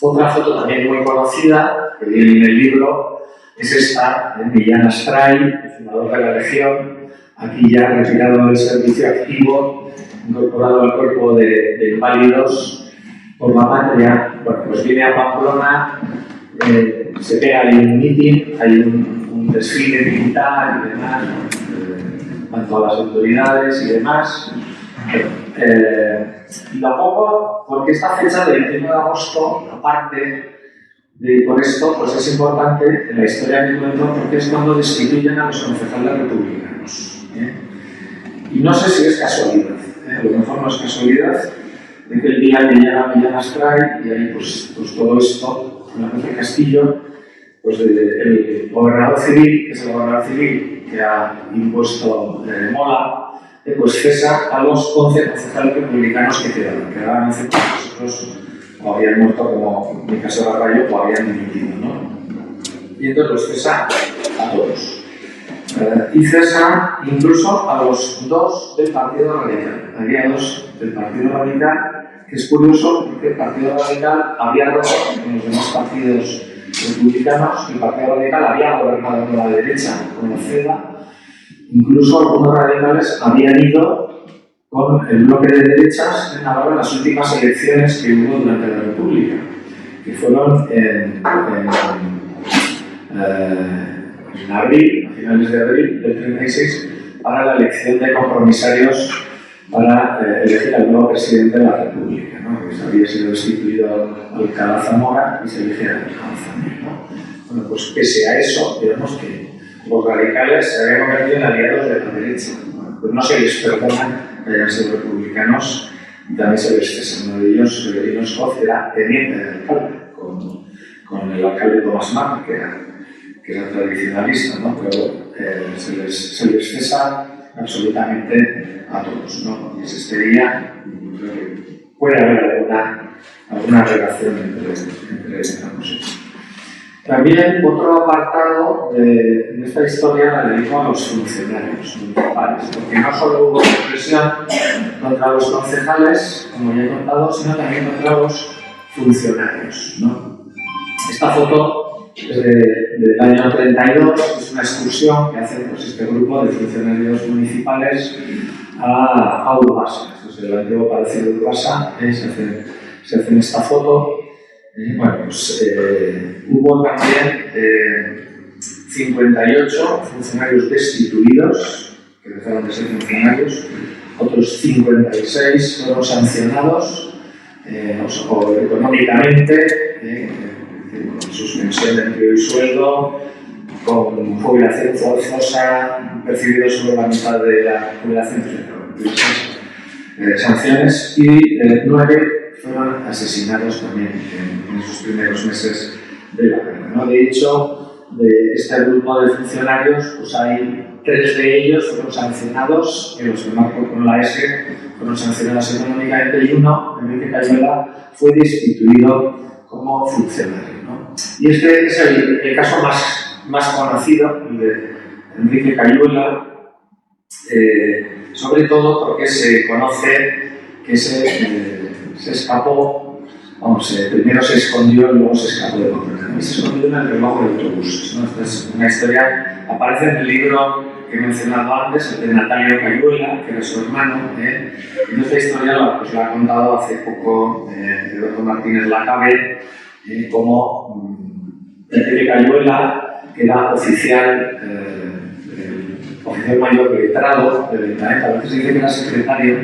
Speaker 2: Otra foto también muy conocida, que viene en el libro, es esta, de Millán Astray, el fundador de la Legión, aquí ya retirado del servicio activo, incorporado al cuerpo de inválidos por la patria. Bueno, pues viene a Pamplona, se pega ahí un meeting, hay un desfile militar y demás, van todas las autoridades y demás. Y tampoco, porque esta fecha del 21 de agosto, aparte de por esto, pues es importante en la historia que cuento, porque es cuando destituyen a los concejales republicanos. Y no sé si es casualidad, a lo mejor no es casualidad, de que el día que llega Millán Astray, y ahí pues todo esto, en la Plaza del Castillo, pues el gobernador civil, que es el gobernador civil que ha impuesto Mola, pues cesa a los 11 concejales republicanos que quedaban 11 porque nosotros o habían muerto, como en el caso de Rayo, o habían dimitido, ¿no? Y entonces los cesa a todos. Y cesa incluso a los 2 del Partido Radical. Había 2 del Partido Radical, que es curioso porque el Partido Radical había roto con los demás partidos republicanos, el Partido Radical había gobernado con la derecha, con CEDA. Incluso algunos radicales habían ido con el bloque de derechas en Navarra en las últimas elecciones que hubo durante la República, que fueron en abril, a finales de abril del 36, para la elección de compromisarios para elegir al nuevo presidente de la República, ¿no? Que había sido destituido Alcalá Zamora y se elegía Alcalá Zamora, ¿no? Bueno, pues pese a eso, digamos que los radicales se habían convertido en aliados de la derecha. Bueno, pues no se les perdona que hayan sido republicanos y también se les cesa. Uno de ellos, Severino Escoz, era teniente de alcalde, con el alcalde Tomás Marc, que era tradicionalista, ¿no? Pero se les cesa absolutamente a todos, ¿no? Y este día, creo que puede haber alguna relación entre ambos. También otro apartado de esta historia la dedico a los funcionarios municipales, porque no solo hubo represión contra los concejales, como ya he contado, sino también contra los funcionarios, ¿no? Esta foto es del año 32, es una excursión que hace pues, este grupo de funcionarios municipales a Urbasa. Esto es el antiguo Palacio de Urbasa, se hace esta foto. Bueno, pues hubo también 58 funcionarios destituidos, que dejaron de ser funcionarios, otros 56 fueron sancionados o económicamente, con suspensión de empleo y sueldo, con jubilación forzosa, percibidos sobre la mitad de la jubilación, sanciones, y 9 fueron asesinados también en esos primeros meses de la guerra, ¿no? De hecho, de este grupo de funcionarios, pues hay 3 de ellos fueron sancionados, que los que marco con la S fueron sancionados económicamente, y uno, Enrique Cayuela, fue destituido como funcionario, ¿no? Y este es el caso más conocido, el de Enrique Cayuela, sobre todo porque se conoce que se escapó, primero se escondió y luego se escapó de Pamplona. Se escondió en el reloj de autobuses, ¿no? Esta es una historia, aparece en el libro que he mencionado antes, el de Natalio Cayuela, que era su hermano. Y esta historia la ha contado hace poco Eduardo Martínez Lacabe, como Enrique Cayuela, que era oficial mayor letrado del ayuntamiento. A veces se dice que era secretario,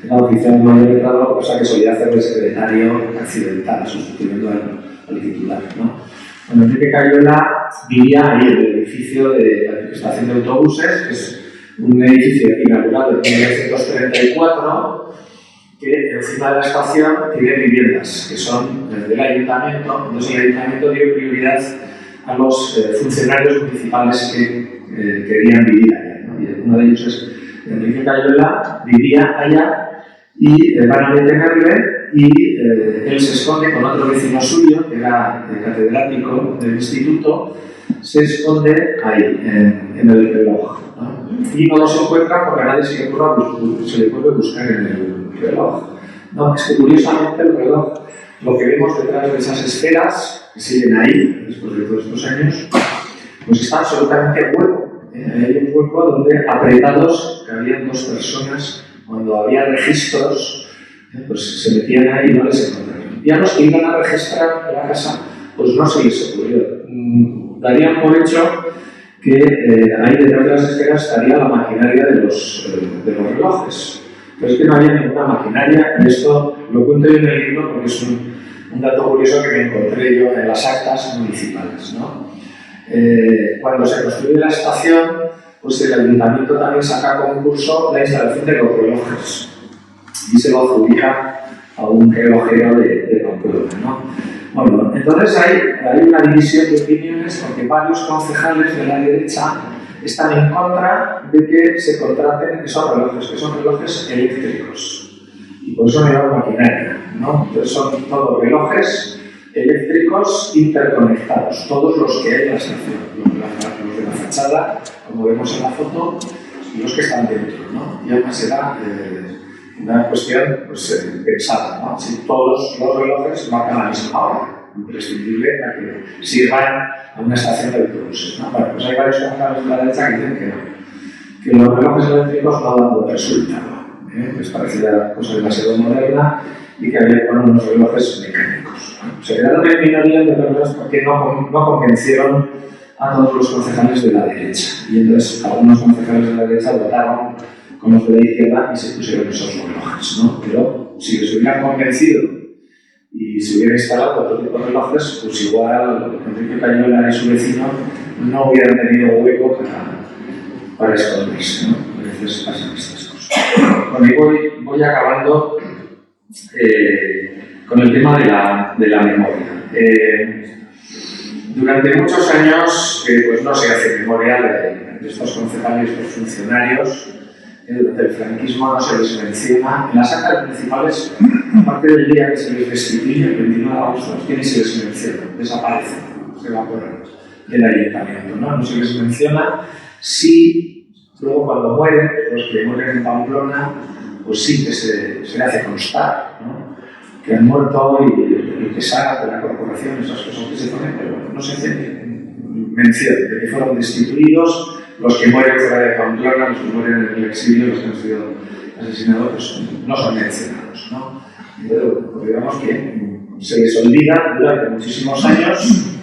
Speaker 2: era oficial mayor letrado, cosa que solía hacer de secretario accidental, sustituyendo al titular, ¿no? Bueno, Enrique Cayuela vivía ahí en el edificio de la estación de autobuses, que es un edificio inaugurado en 1934, que encima de la estación tiene viviendas que son del ayuntamiento. Entonces el ayuntamiento dio prioridad a los funcionarios municipales que querían vivir allá, ¿no? Y uno de ellos es Enrique Cayuela, vivía allá y van a detenerle y él se esconde con otro vecino suyo, que era catedrático del instituto, se esconde ahí, en el reloj, ¿no? Y no los encuentra porque a nadie se le ocurre buscar en el reloj. No, es que curiosamente el reloj lo que vemos detrás de esas esferas, que siguen ahí, después de todos estos años, pues está absolutamente hueco. Hay un hueco donde apretados cabían 2 personas, cuando había registros, pues se metían ahí y no les encontraron. Y a los que iban a registrar la casa, pues no se les ocurrió. Darían por hecho que ahí detrás de las esferas estaría la maquinaria de los relojes. Pero es que no había ninguna maquinaria, y esto lo cuento yo en el libro porque es un dato curioso que me encontré yo en las actas municipales, ¿no? Cuando se construye la estación, pues el ayuntamiento también saca a concurso la instalación de los relojes y se lo adjudica a un relojero de Pamplona, ¿no? Bueno, entonces hay una división de opiniones porque varios concejales de la derecha están en contra de que se contraten esos relojes, que son relojes eléctricos. Y por eso no llevan maquinaria, ¿no? Entonces son todos relojes eléctricos interconectados, todos los que hay en la estación, los de la fachada, como vemos en la foto, y los que están dentro, ¿no? Y además será una cuestión pues, pensada, ¿no? Si todos los relojes marcan la misma hora, imprescindible para que sirvan a una estación de autobuses, ¿no? Bueno, pues hay varios concejales de la derecha que dicen que los relojes eléctricos no dan buen resultado, les parecía una cosa demasiado moderna y que había que poner unos relojes mecánicos. Se quedaron en minoría de personas porque no convencieron a todos los concejales de la derecha. Y entonces algunos concejales de la derecha votaron con los de la izquierda y se pusieron esos relojes, ¿no? Pero si les hubieran convencido y se hubiera instalado otro tipo de relojes, pues igual Enrique Cañuelas y su vecino no hubieran tenido hueco para esconderse, ¿no? A veces pasan estas cosas. Bueno, y voy acabando con el tema de la memoria. Durante muchos años pues no se hace memoria de estos concejales, de estos funcionarios. Durante el franquismo no se les menciona. En las actas municipales, aparte del día que se les destituye, el 29 de agosto, ¿quién se les menciona? Desaparecen, se evaporan del ayuntamiento, ¿no? No se les menciona. Sí, luego cuando mueren, los que mueren en Pamplona, pues sí que se hace constar, ¿no? Que han muerto y el que salga de la corporación, esas cosas que se ponen, pero no se hace mención de que fueron destituidos. Los que mueren fuera de Pamplona, los que mueren en el exilio, los que han sido asesinados, pues no son mencionados, ¿no? Entonces, pues digamos que se les olvida durante muchísimos años.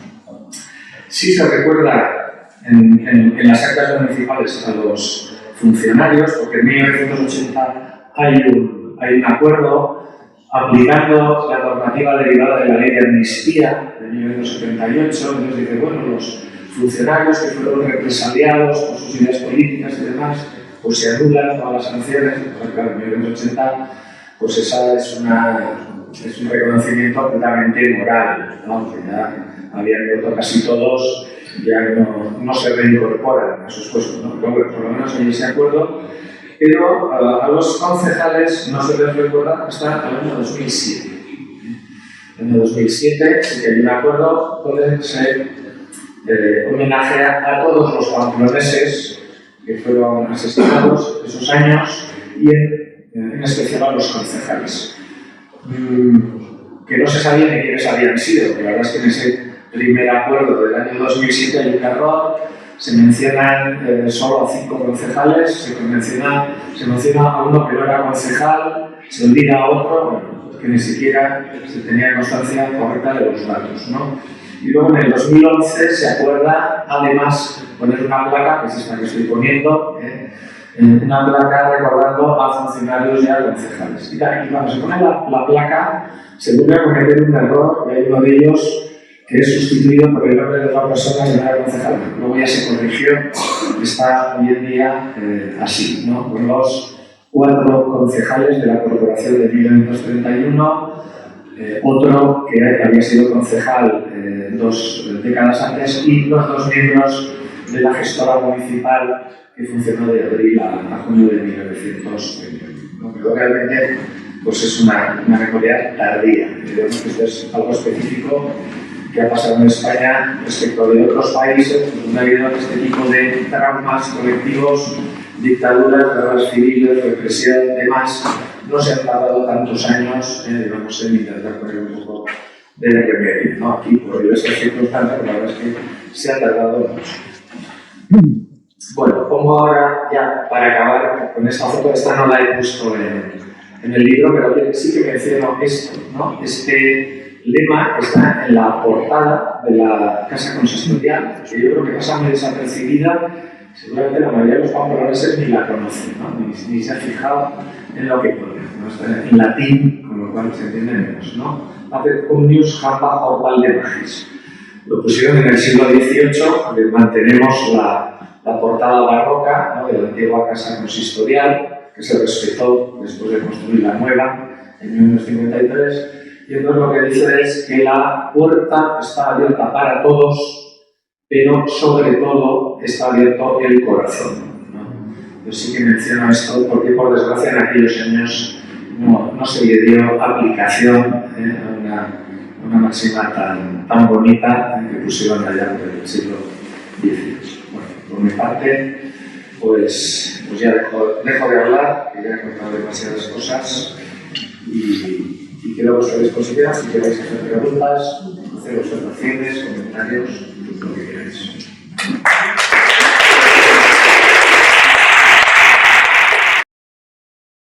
Speaker 2: Sí se recuerda en las actas municipales a los funcionarios, porque en 1980 hay un acuerdo aplicando la normativa derivada de la ley de amnistía de 1978, entonces dice, bueno, los funcionarios que fueron represaliados por sus ideas políticas y demás, pues se anulan todas las sanciones. Pues claro, en 1980, pues esa es un reconocimiento completamente moral, ¿no? Que ya habían muerto casi todos, ya no se reincorporan a sus puestos, ¿no? Pero bueno, por lo menos hay ese acuerdo, pero a los concejales no se les recuerda hasta el año 2007. En el 2007 sí que hay un acuerdo donde se homenaje a todos los pamploneses que fueron asesinados esos años y en especial a los concejales. Que no se sabía ni quiénes habían sido, porque la verdad es que en ese primer acuerdo del año 2007 hay un error, se mencionan solo a 5 concejales, se menciona a uno que no era concejal, se olvida a otro, bueno, que ni siquiera se tenía constancia correcta de los datos, ¿no? Y luego en el 2011 se acuerda además poner una placa, que es esta que estoy poniendo, una placa recordando a funcionarios y a concejales. Y cuando se pone la placa se vuelve a cometer un error, y hay uno de ellos que es sustituido por el nombre de otra persona que no era concejal. Luego ya se corrigió, está hoy en día así, ¿no? Con los 4 concejales de la corporación de 1931, otro que había sido concejal 2 décadas antes y los 2 miembros de la gestora municipal que funcionó de abril a junio de 1931. ¿No? Pero realmente pues es una memoria tardía. Digamos que esto es algo específico que ha pasado en España respecto de otros países, donde ha habido este tipo de traumas colectivos, dictaduras, guerras civiles, represión, demás, no se han tardado tantos años, digamos, en intentar poner un poco de remedio, ¿no? Aquí, por diversas circunstancias, la verdad es que se ha tardado mucho. Bueno, pongo ahora, ya para acabar con esta foto, esta no la he puesto en el libro, pero sí que menciono esto, ¿no? Este lema que está en la portada de la casa consistorial, que yo creo que pasa muy desapercibida. Seguramente la mayoría de los pampeloneses ni la conocen, ¿no? Ni se ha fijado en lo que pone, ¿no? Está en latín, con lo cual se entiende menos, ¿no? Apet omnius habba orbal de magis. Lo pusieron en el siglo XVIII, donde mantenemos la portada barroca, ¿no?, de la antigua casa consistorial, que se respetó después de construir la nueva en 1953. Y entonces lo que dice es que la puerta está abierta para todos, pero sobre todo está abierto el corazón, ¿no? Yo sí que menciono esto porque, por desgracia, en aquellos años no se le dio aplicación a una máxima tan bonita que pusieron allá por el siglo XVIII. Bueno, por mi parte, pues ya dejo de hablar, que ya he contado demasiadas cosas y quedo a vuestra disposición si queréis hacer preguntas, hacer observaciones, comentarios, lo que queráis.